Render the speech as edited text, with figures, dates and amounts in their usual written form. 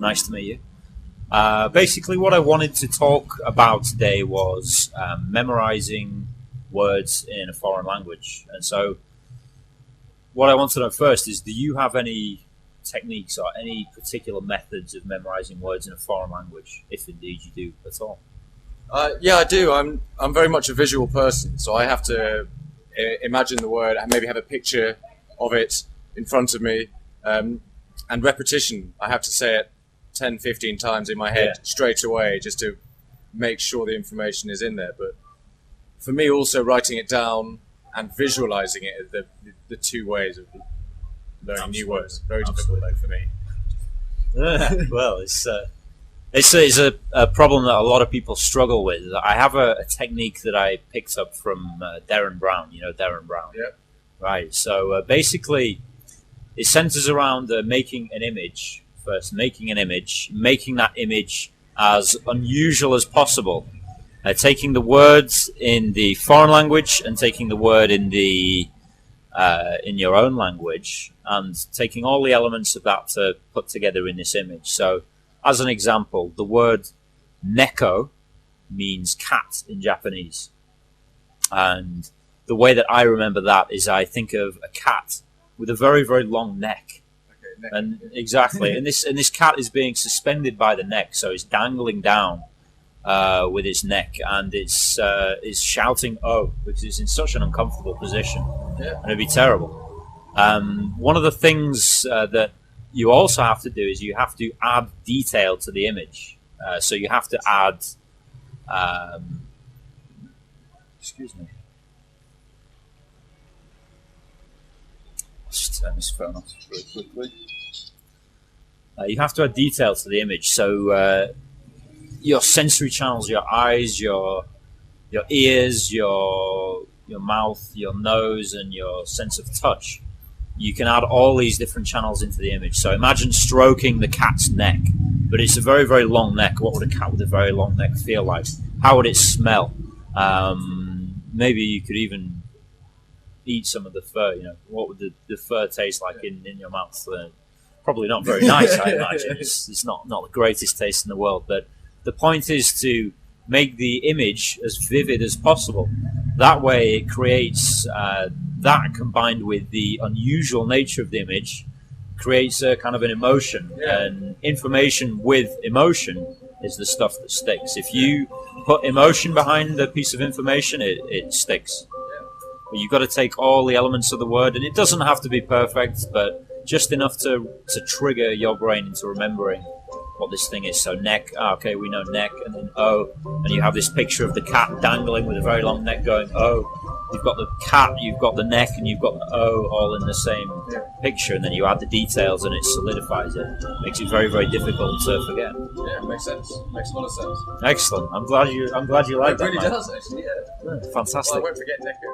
Nice to meet you. Basically, what I wanted to talk about today was memorizing words in a foreign language. And so, what I want to know first is, do you have any techniques or any particular methods of memorizing words in a foreign language, if indeed you do at all? Yeah, I do. I'm very much a visual person, so I have to imagine the word and maybe have a picture of it in front of me. And repetition, I have to say it 10, 15 times in my head straight away just to make sure the information is in there. But for me, also writing it down and visualizing it are the two ways of learning new words. Very difficult though for me. Well, it's a problem that a lot of people struggle with. I have a technique that I picked up from Derren Brown. You know Derren Brown? Yeah. Right. So basically, it centers around making an image first, making that image as unusual as possible. Taking the words in the foreign language and taking the word in the in your own language, and taking all the elements of that to put together in this image. So, as an example, the word neko means cat in Japanese, and the way that I remember that is I think of a cat with a very, very long neck. Okay, neck. And exactly, and this cat is being suspended by the neck, so it's dangling down with its neck, and it's shouting "oh" because it's in such an uncomfortable position, and it'd be terrible. One of the things that you also have to do is you have to add detail to the image. So you have to add. Excuse me. Let's just turn this phone off very quickly. You have to add detail to the image. So your sensory channels, your eyes, your ears, your mouth, your nose, and your sense of touch. You can add all these different channels into the image. So imagine stroking the cat's neck, but it's a very, very long neck. What would a cat with a very long neck feel like? How would it smell? Maybe you could even eat some of the fur. You know, what would the fur taste like in your mouth? Probably not very nice, I imagine. It's not the greatest taste in the world, but the point is to make the image as vivid as possible. That way it creates that combined with the unusual nature of the image creates a kind of an emotion, and information with emotion is the stuff that sticks. If you put emotion behind a piece of information, it sticks. But you've got to take all the elements of the word, and it doesn't have to be perfect, but just enough to trigger your brain into remembering what this thing is. So neck, okay, we know neck, and then oh, and you have this picture of the cat dangling with a very long neck going oh. You've got the cat, you've got the neck, and you've got the O all in the same picture, and then you add the details and it solidifies it. Makes it very, very difficult to forget. Yeah, it makes sense. Makes a lot of sense. Excellent. I'm glad you like that. It really does, actually, yeah. Fantastic. Well, I won't forget Neko.